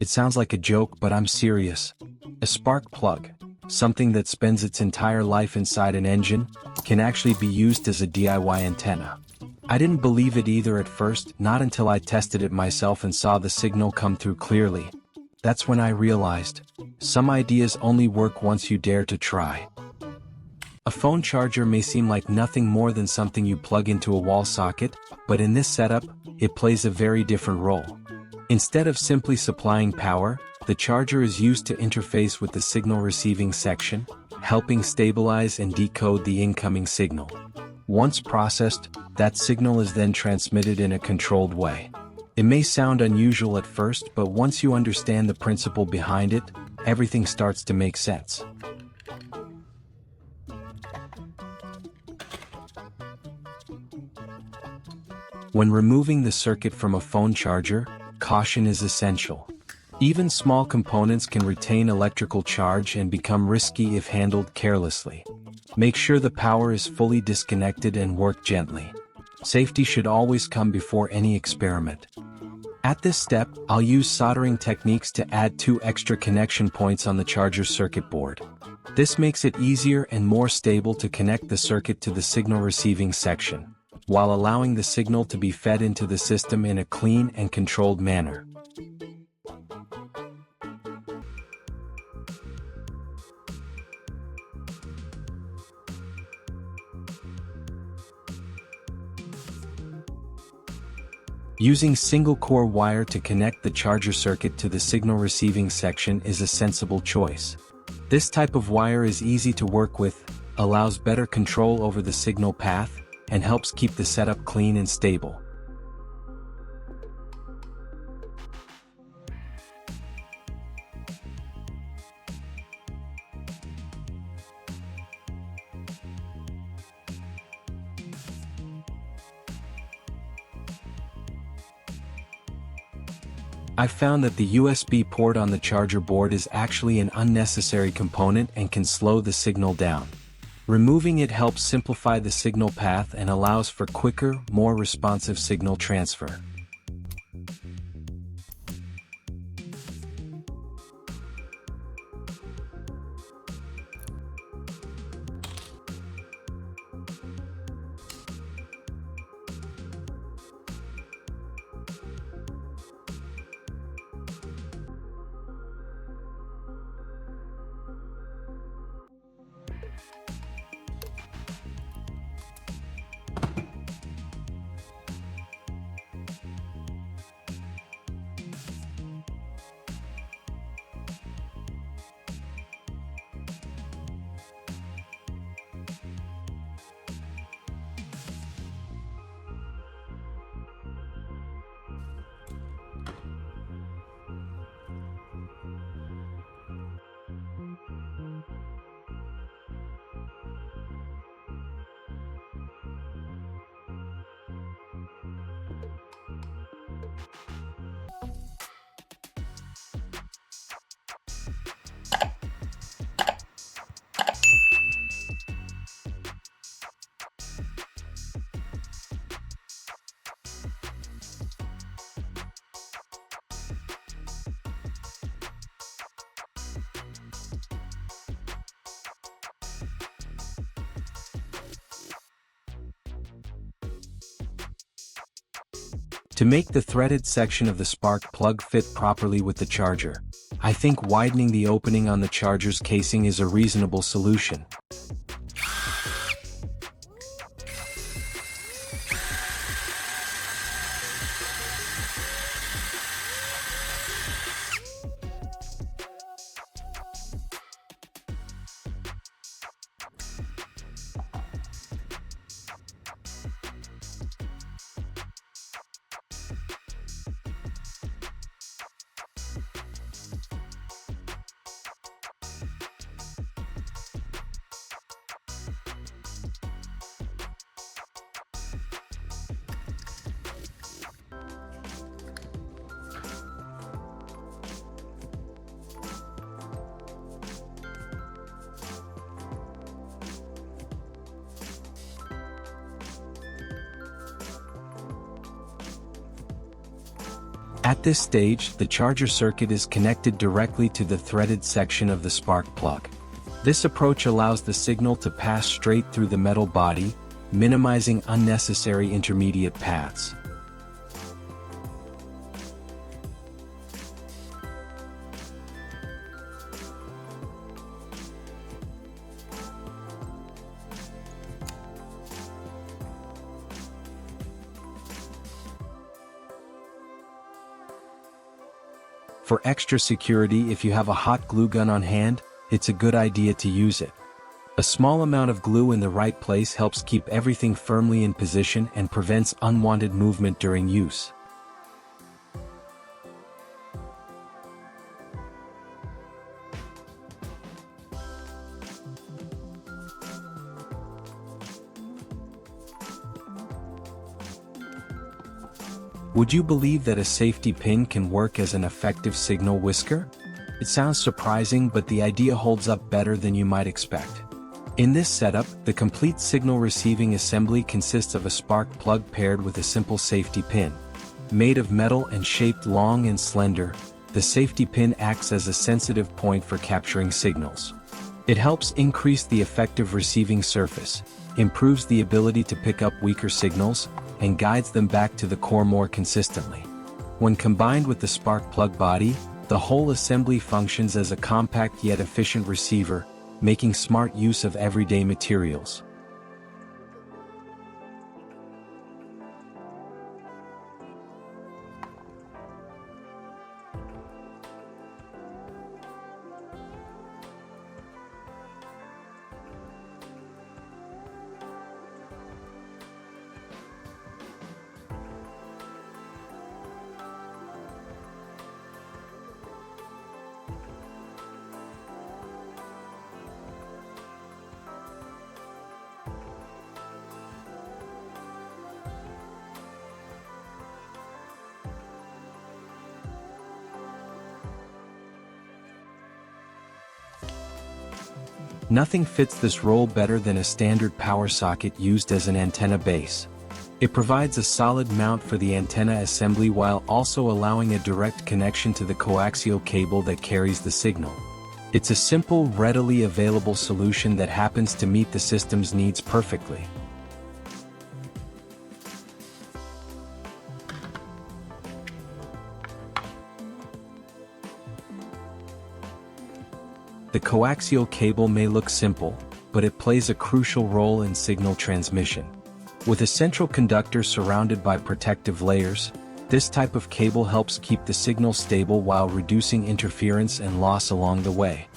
It sounds like a joke, but I'm serious. A spark plug, something that spends its entire life inside an engine, can actually be used as a DIY antenna. I didn't believe it either at first, not until I tested it myself and saw the signal come through clearly. That's when I realized, some ideas only work once you dare to try. A phone charger may seem like nothing more than something you plug into a wall socket, but in this setup, it plays a very different role. Instead of simply supplying power, the charger is used to interface with the signal receiving section, helping stabilize and decode the incoming signal. Once processed, that signal is then transmitted in a controlled way. It may sound unusual at first, but once you understand the principle behind it, everything starts to make sense. When removing the circuit from a phone charger, caution is essential. Even small components can retain electrical charge and become risky if handled carelessly. Make sure the power is fully disconnected and work gently. Safety should always come before any experiment. At this step, I'll use soldering techniques to add 2 extra connection points on the charger circuit board. This makes it easier and more stable to connect the circuit to the signal receiving section, while allowing the signal to be fed into the system in a clean and controlled manner. Using single-core wire to connect the charger circuit to the signal receiving section is a sensible choice. This type of wire is easy to work with, allows better control over the signal path, and helps keep the setup clean and stable. I've found that the USB port on the charger board is actually an unnecessary component and can slow the signal down. Removing it helps simplify the signal path and allows for quicker, more responsive signal transfer. To make the threaded section of the spark plug fit properly with the charger, I think widening the opening on the charger's casing is a reasonable solution. At this stage, the charger circuit is connected directly to the threaded section of the spark plug. This approach allows the signal to pass straight through the metal body, minimizing unnecessary intermediate paths. For extra security, if you have a hot glue gun on hand, it's a good idea to use it. A small amount of glue in the right place helps keep everything firmly in position and prevents unwanted movement during use. Would you believe that a safety pin can work as an effective signal whisker? It sounds surprising, but the idea holds up better than you might expect. In this setup, the complete signal receiving assembly consists of a spark plug paired with a simple safety pin. Made of metal and shaped long and slender, the safety pin acts as a sensitive point for capturing signals. It helps increase the effective receiving surface, improves the ability to pick up weaker signals, and guides them back to the core more consistently. When combined with the spark plug body, the whole assembly functions as a compact yet efficient receiver, making smart use of everyday materials. Nothing fits this role better than a standard power socket used as an antenna base. It provides a solid mount for the antenna assembly while also allowing a direct connection to the coaxial cable that carries the signal. It's a simple, readily available solution that happens to meet the system's needs perfectly. The coaxial cable may look simple, but it plays a crucial role in signal transmission. With a central conductor surrounded by protective layers, this type of cable helps keep the signal stable while reducing interference and loss along the way.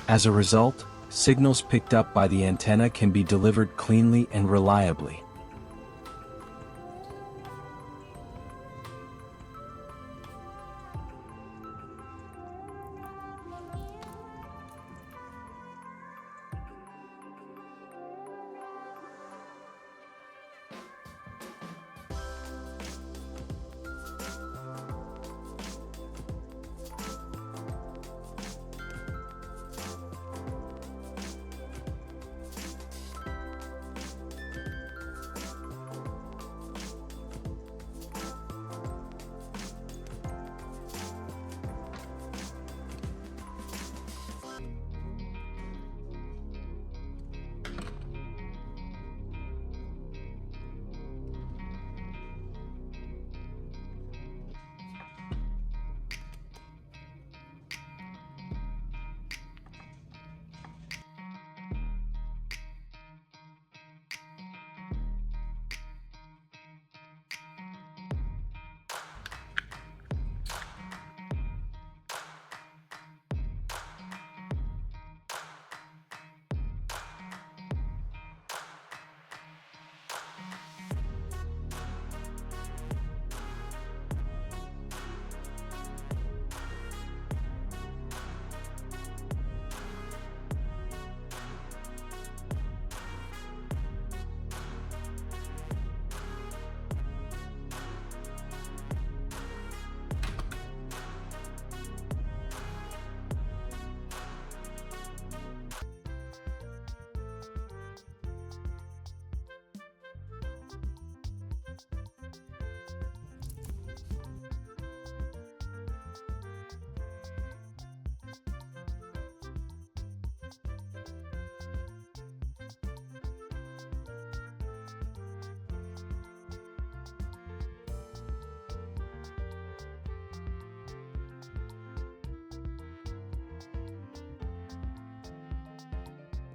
As a result, signals picked up by the antenna can be delivered cleanly and reliably.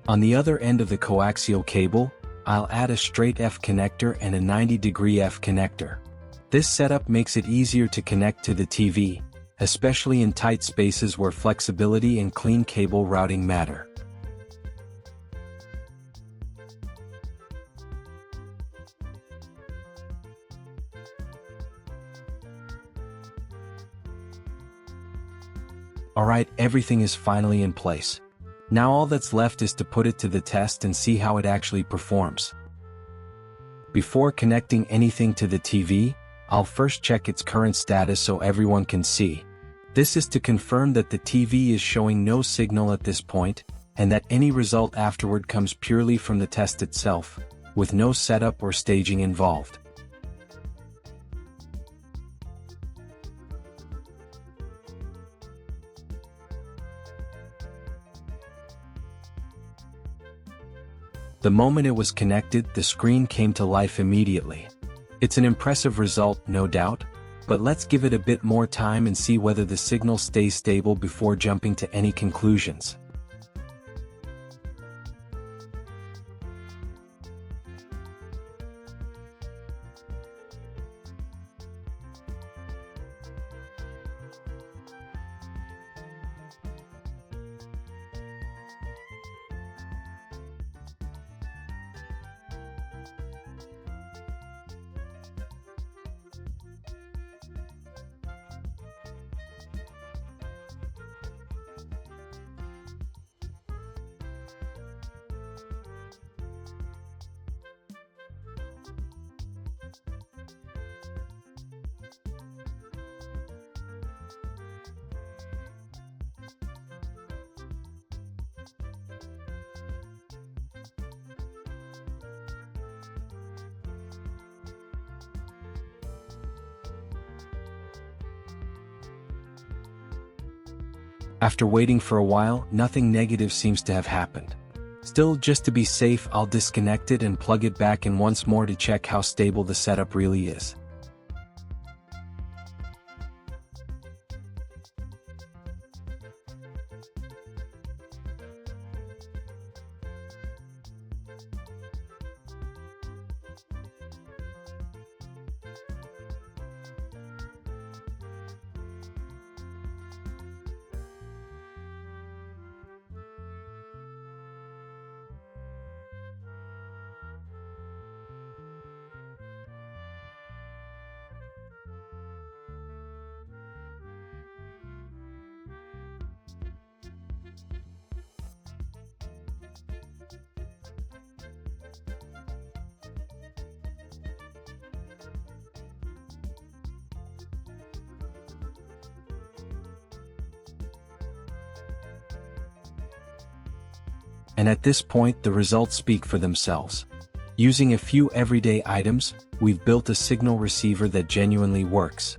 On the other end of the coaxial cable, I'll add a straight F connector and a 90-degree F connector. This setup makes it easier to connect to the TV, especially in tight spaces where flexibility and clean cable routing matter. Alright, everything is finally in place. Now all that's left is to put it to the test and see how it actually performs. Before connecting anything to the TV, I'll first check its current status so everyone can see. This is to confirm that the TV is showing no signal at this point, and that any result afterward comes purely from the test itself, with no setup or staging involved. The moment it was connected, the screen came to life immediately. It's an impressive result, no doubt, but let's give it a bit more time and see whether the signal stays stable before jumping to any conclusions. After waiting for a while, nothing negative seems to have happened. Still, just to be safe, I'll disconnect it and plug it back in once more to check how stable the setup really is. And at this point, the results speak for themselves. Using a few everyday items, we've built a signal receiver that genuinely works.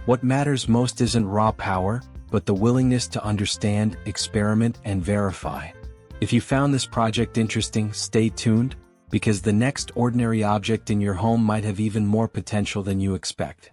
What matters most isn't raw power, but the willingness to understand, experiment, and verify. If you found this project interesting, stay tuned, because the next ordinary object in your home might have even more potential than you expect.